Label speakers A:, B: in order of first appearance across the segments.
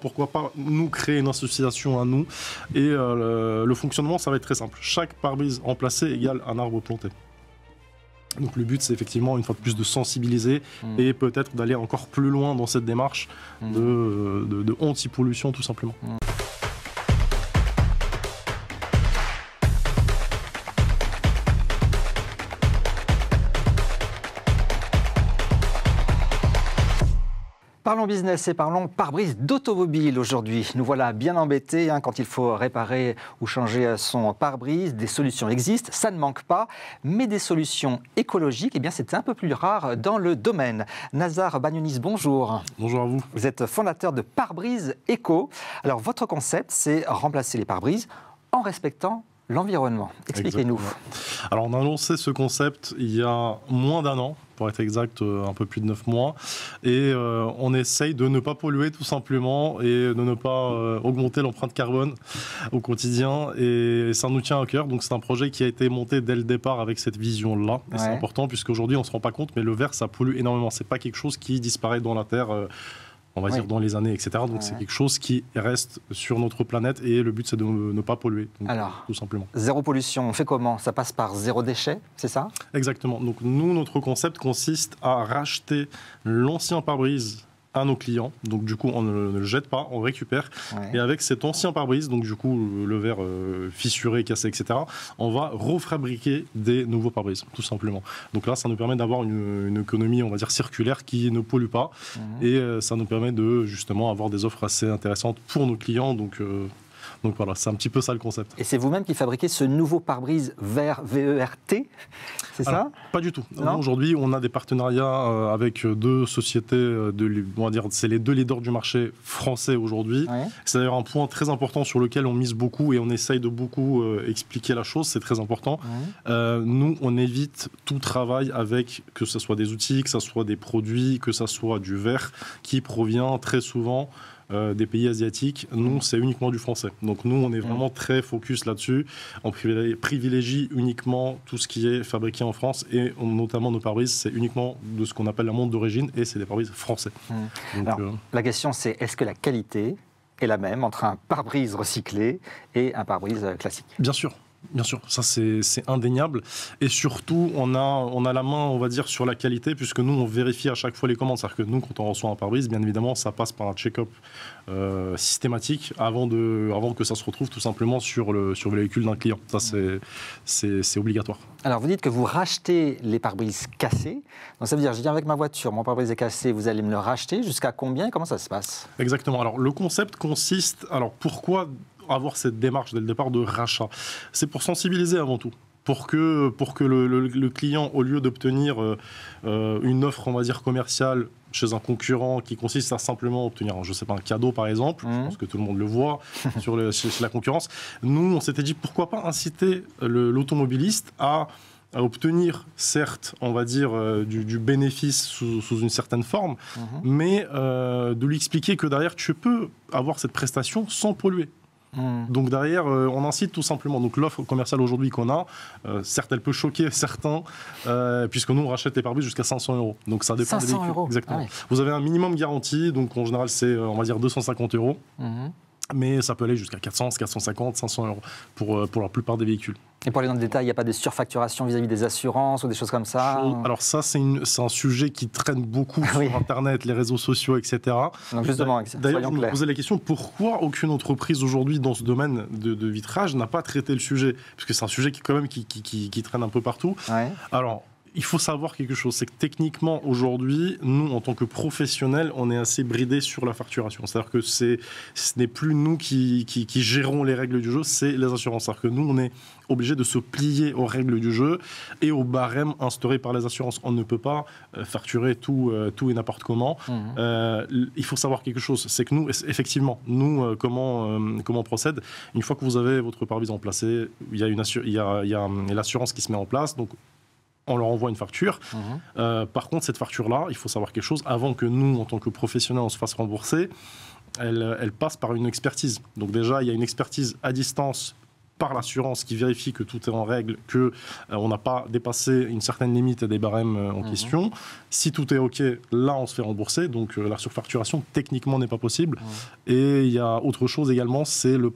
A: Pourquoi pas nous créer une association à nous et le fonctionnement, ça va être très simple. Chaque pare-brise remplacé égale un arbre planté. Donc le but, c'est effectivement, une fois de plus, de sensibiliser et peut-être d'aller encore plus loin dans cette démarche de anti-pollution, tout simplement.
B: Parlons business et parlons pare-brise d'automobile aujourd'hui. Nous voilà bien embêtés quand il faut réparer ou changer son pare-brise. Des solutions existent, ça ne manque pas, mais des solutions écologiques, eh bien c'est un peu plus rare dans le domaine. Nazar Bagnonis, bonjour.
A: Bonjour à vous.
B: Vous êtes fondateur de Pare-brise Eco. Alors votre concept, c'est remplacer les pare-brises en respectant l'environnement. Expliquez-nous.
A: Alors on a lancé ce concept il y a moins d'un an, pour être exact, un peu plus de 9 mois. Et on essaye de ne pas polluer tout simplement et de ne pas augmenter l'empreinte carbone au quotidien. Et ça nous tient à cœur. Donc c'est un projet qui a été monté dès le départ avec cette vision-là. Et c'est important puisqu'aujourd'hui on ne se rend pas compte, mais le verre ça pollue énormément. C'est pas quelque chose qui disparaît dans la terre. On va dire dans les années, etc. Donc c'est quelque chose qui reste sur notre planète et le but c'est de ne pas polluer, donc,
B: alors,
A: tout simplement.
B: Zéro pollution, on fait comment? Ça passe par zéro déchet, c'est ça?
A: Exactement. Donc nous, notre concept consiste à racheter l'ancien pare-brise à nos clients. Donc du coup, on ne le jette pas, on récupère. Et avec cet ancien pare-brise, donc du coup, le verre fissuré, cassé, etc., on va refabriquer des nouveaux pare-brises, tout simplement. Donc là, ça nous permet d'avoir une économie, on va dire, circulaire qui ne pollue pas. Et ça nous permet de, justement, avoir des offres assez intéressantes pour nos clients. Donc voilà, c'est un petit peu ça le concept.
B: Et c'est vous-même qui fabriquez ce nouveau pare-brise vert VERT, c'est ça?
A: Pas du tout. Aujourd'hui, on a des partenariats avec deux sociétés, on va dire, c'est les deux leaders du marché français aujourd'hui. C'est d'ailleurs un point très important sur lequel on mise beaucoup et on essaye de beaucoup expliquer la chose, c'est très important. Nous, on évite tout travail avec, que ce soit des outils, que ce soit des produits, que ce soit du verre qui provient très souvent des pays asiatiques. Nous, c'est uniquement du français. Donc nous, on est vraiment très focus là-dessus. On privilégie uniquement tout ce qui est fabriqué en France et notamment nos pare-brises, c'est uniquement de ce qu'on appelle la montre d'origine et c'est des pare-brises français. Donc,
B: alors, la question, c'est est-ce que la qualité est la même entre un pare-brise recyclé et un pare-brise classique?
A: Bien sûr. Bien sûr, ça c'est indéniable. Et surtout, on a la main, on va dire, sur la qualité, puisque nous, on vérifie à chaque fois les commandes. C'est-à-dire que nous, quand on reçoit un pare-brise, bien évidemment, ça passe par un check-up systématique avant que ça se retrouve tout simplement sur le véhicule d'un client. Ça, c'est obligatoire.
B: Alors, vous dites que vous rachetez les pare-brises cassés. Donc, ça veut dire, je viens avec ma voiture, mon pare-brise est cassé, vous allez me le racheter. Jusqu'à combien et comment ça se passe?
A: Exactement. Alors, le concept consiste... Alors, pourquoi avoir cette démarche dès le départ de rachat? C'est pour sensibiliser avant tout. Pour que le client, au lieu d'obtenir une offre, on va dire, commerciale chez un concurrent qui consiste à simplement obtenir, je sais pas, un cadeau par exemple, je pense que tout le monde le voit chez la concurrence, nous, on s'était dit pourquoi pas inciter l'automobiliste à obtenir, certes, on va dire, du bénéfice sous une certaine forme, mais de lui expliquer que derrière, tu peux avoir cette prestation sans polluer. Donc derrière, on incite tout simplement. Donc l'offre commerciale aujourd'hui qu'on a, certes, elle peut choquer certains, puisque nous on rachète les pare-brises jusqu'à 500 €. Donc ça dépend des véhicules.
B: 500 €.
A: Exactement.
B: Ah oui.
A: Vous avez un minimum garantie, donc en général c'est, on va dire, 250 €. Mais ça peut aller jusqu'à 400, 450, 500 € pour la plupart des véhicules.
B: Et pour aller dans le détail, il n'y a pas de surfacturation vis-à-vis des assurances ou des choses comme ça?
A: Alors ça, c'est un sujet qui traîne beaucoup sur Internet, les réseaux sociaux, etc.
B: Donc justement,
A: d'ailleurs, je me posais la question, pourquoi aucune entreprise aujourd'hui dans ce domaine de vitrage n'a pas traité le sujet? Parce que c'est un sujet qui traîne un peu partout. Alors, il faut savoir quelque chose, c'est que techniquement, aujourd'hui, nous, en tant que professionnels, on est assez bridés sur la facturation. C'est-à-dire que ce n'est plus nous qui gérons les règles du jeu, c'est les assurances. C'est-à-dire que nous, on est obligé de se plier aux règles du jeu et aux barèmes instaurés par les assurances. On ne peut pas facturer tout et n'importe comment. Il faut savoir quelque chose, c'est que nous, effectivement, comment on procède? Une fois que vous avez votre pare-brise en place, il y a l'assurance qui se met en place, donc on leur envoie une facture. Par contre, cette facture-là, il faut savoir quelque chose, avant que nous, en tant que professionnels, on se fasse rembourser, elle passe par une expertise. Donc déjà, il y a une expertise à distance par l'assurance qui vérifie que tout est en règle, qu'on n'a pas dépassé une certaine limite des barèmes en question. Si tout est OK, là, on se fait rembourser. Donc, la surfacturation, techniquement, n'est pas possible. Et il y a autre chose également, c'est le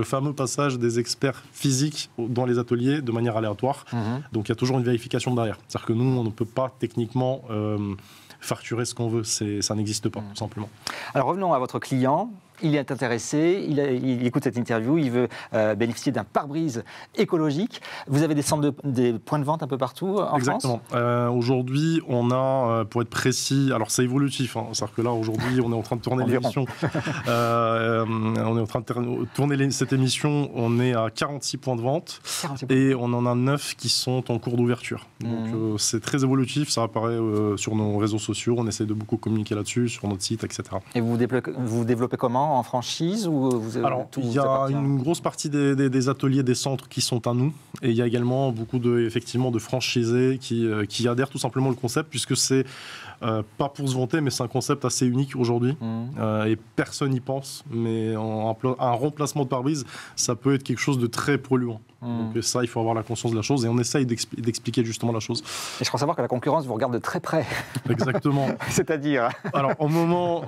A: fameux passage des experts physiques dans les ateliers de manière aléatoire. Donc, il y a toujours une vérification derrière. C'est-à-dire que nous, on ne peut pas techniquement facturer ce qu'on veut. Ça n'existe pas, tout simplement. Alors,
B: revenons à votre client. Il est intéressé, il écoute cette interview, il veut bénéficier d'un pare-brise écologique. Vous avez des points de vente un peu partout en France ?
A: Exactement. Aujourd'hui, on a, pour être précis, alors c'est évolutif, c'est-à-dire que là, aujourd'hui, on est en train de tourner l'émission. On est en train de tourner cette émission, on est à 46 points de vente et on en a 9 qui sont en cours d'ouverture. Donc c'est très évolutif, ça apparaît sur nos réseaux sociaux, on essaie de beaucoup communiquer là-dessus, sur notre site, etc.
B: Et vous développez comment ? En franchise ou
A: Alors, il y a une grosse partie des ateliers, des centres qui sont à nous, et il y a également beaucoup de franchisés qui adhèrent tout simplement au concept, puisque c'est pas pour se vanter, mais c'est un concept assez unique aujourd'hui, et personne n'y pense, mais un remplacement de pare-brise, ça peut être quelque chose de très polluant. Donc ça, il faut avoir la conscience de la chose, et on essaye d'expliquer justement la chose.
B: Et je crois savoir que la concurrence vous regarde de très près.
A: Exactement.
B: C'est-à-dire
A: Alors, au moment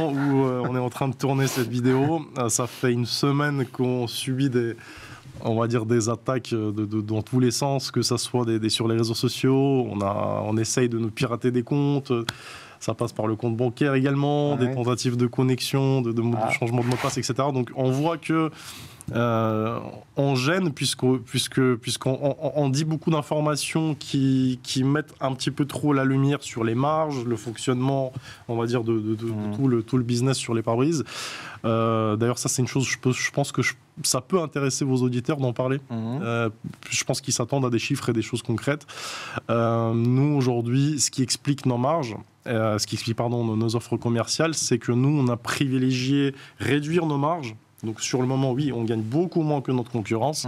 A: où on est en train de tourner cette vidéo, ça fait une semaine qu'on subit des attaques dans tous les sens, que ça soit sur les réseaux sociaux, on essaye de nous pirater des comptes. Ça passe par le compte bancaire également, des tentatives de connexion, de changement de mot de passe, etc. Donc on voit que on gêne puisqu'on dit beaucoup d'informations qui mettent un petit peu trop la lumière sur les marges, le fonctionnement, on va dire, de tout le business sur les pare-brises. D'ailleurs, ça, c'est une chose, je pense que ça peut intéresser vos auditeurs d'en parler. Je pense qu'ils s'attendent à des chiffres et des choses concrètes. Nous, aujourd'hui, ce qui explique nos marges, nos offres commerciales, c'est que nous, on a privilégié réduire nos marges. Donc sur le moment, oui, on gagne beaucoup moins que notre concurrence,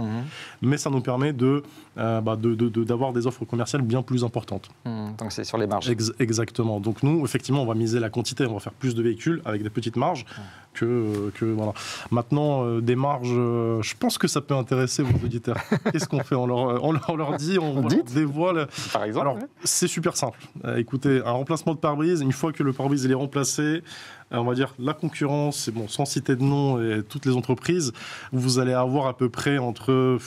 A: mais ça nous permet d'avoir des offres commerciales bien plus importantes.
B: Donc c'est sur les marges.
A: Exactement. Donc nous, effectivement, on va miser la quantité, on va faire plus de véhicules avec des petites marges que voilà. Maintenant, des marges, je pense que ça peut intéresser vos auditeurs. Qu'est-ce qu'on fait ? On leur dit, on dévoile.
B: Par exemple.
A: Alors, c'est super simple. Écoutez, un remplacement de pare-brise, une fois que le pare-brise est remplacé, on va dire la concurrence, sans citer de nom, et toutes les entreprises, vous allez avoir à peu près entre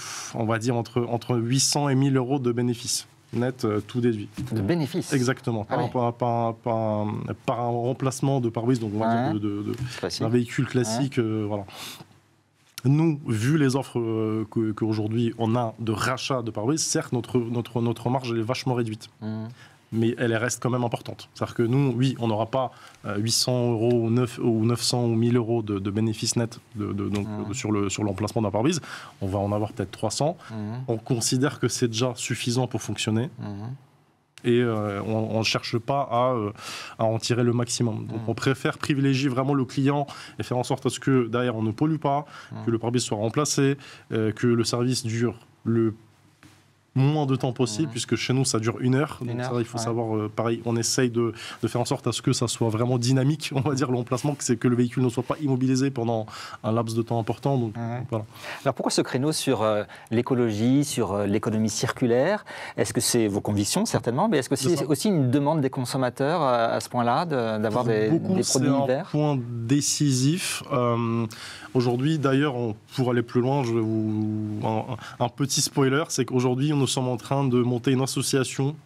A: 800 et 1000 euros de bénéfices net, tout déduit.
B: De bénéfices ?
A: Exactement. Par un remplacement de pare-brise, donc on va dire d'un véhicule classique. Voilà. Nous, vu les offres qu'aujourd'hui on a de rachat de pare-brise, certes, notre marge elle est vachement réduite. Mais elle reste quand même importante. C'est-à-dire que nous, oui, on n'aura pas 800 euros ou 900 ou 1000 euros de bénéfices nets sur l'emplacement d'un pare-brise. On va en avoir peut-être 300. On considère que c'est déjà suffisant pour fonctionner. Et on ne cherche pas à en tirer le maximum. Donc on préfère privilégier vraiment le client et faire en sorte à ce que derrière on ne pollue pas, que le pare-brise soit remplacé, que le service dure le moins de temps possible, puisque chez nous ça dure 1 heure. Donc ça, il faut savoir, pareil, on essaye de faire en sorte à ce que ça soit vraiment dynamique, on va dire, l'emplacement, c'est que le véhicule ne soit pas immobilisé pendant un laps de temps important. Donc, voilà.
B: Alors pourquoi ce créneau sur l'écologie, sur l'économie circulaire ? Est-ce que c'est vos convictions, certainement, mais est-ce que c'est aussi une demande des consommateurs à ce point-là, d'avoir des produits verts ?
A: C'est un point décisif. Aujourd'hui, d'ailleurs, pour aller plus loin, je vais un petit spoiler, c'est qu'aujourd'hui, nous sommes en train de monter une association,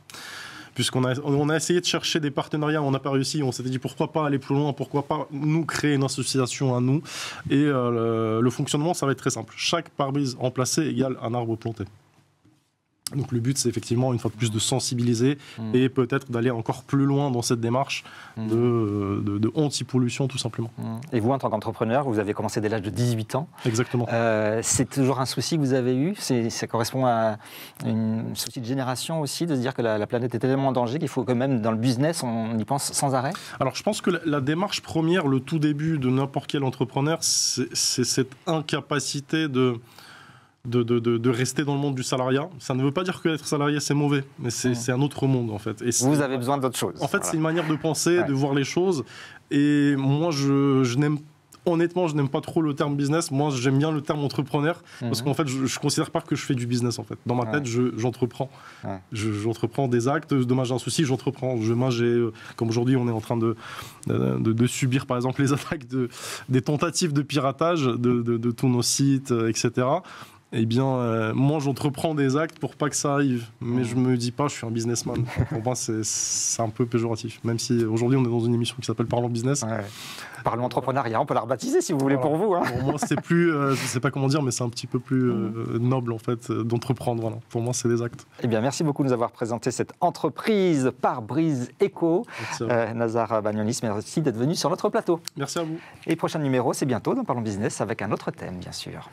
A: puisqu'on a essayé de chercher des partenariats, on n'a pas réussi, on s'était dit pourquoi pas aller plus loin, pourquoi pas nous créer une association à nous, et le fonctionnement, ça va être très simple. Chaque pare-brise remplacé égale un arbre planté. Donc le but, c'est effectivement, une fois de plus, de sensibiliser et peut-être d'aller encore plus loin dans cette démarche de anti-pollution, tout simplement.
B: Et vous, en tant qu'entrepreneur, vous avez commencé dès l'âge de 18 ans.
A: Exactement.
B: C'est toujours un souci que vous avez eu ? Ça correspond à un souci de génération aussi, de se dire que la planète est tellement en danger qu'il faut que même dans le business, on y pense sans arrêt ?
A: Alors je pense que la démarche première, le tout début de n'importe quel entrepreneur, c'est cette incapacité de rester dans le monde du salariat. Ça ne veut pas dire que être salarié c'est mauvais, mais c'est un autre monde en fait. Et
B: vous avez besoin d'autre chose.
A: En fait, c'est une manière de penser, de voir les choses. Et moi, je n'aime honnêtement, je n'aime pas trop le terme business. Moi, j'aime bien le terme entrepreneur parce qu'en fait, je considère pas que je fais du business. En fait, dans ma tête, j'entreprends. J'entreprends des actes. Demain, j'ai un souci, j'entreprends. Demain, comme aujourd'hui, on est en train de subir, par exemple, les attaques des tentatives de piratage de tous nos sites, etc. Eh bien, moi, j'entreprends des actes pour pas que ça arrive. Mais je me dis pas, je suis un businessman. Pour moi, c'est un peu péjoratif. Même si aujourd'hui, on est dans une émission qui s'appelle Parlons Business.
B: Parlons entrepreneuriat, on peut la rebaptiser si vous voulez pour vous.
A: Pour moi, c'est plus, je sais pas comment dire, mais c'est un petit peu plus noble en fait d'entreprendre. Voilà. Pour moi, c'est des actes.
B: Eh bien, merci beaucoup de nous avoir présenté cette entreprise Pare-Brise Eco. Nazar Bagnonis, merci d'être venu sur notre plateau.
A: Merci à vous.
B: Et prochain numéro, c'est bientôt dans Parlons Business avec un autre thème, bien sûr.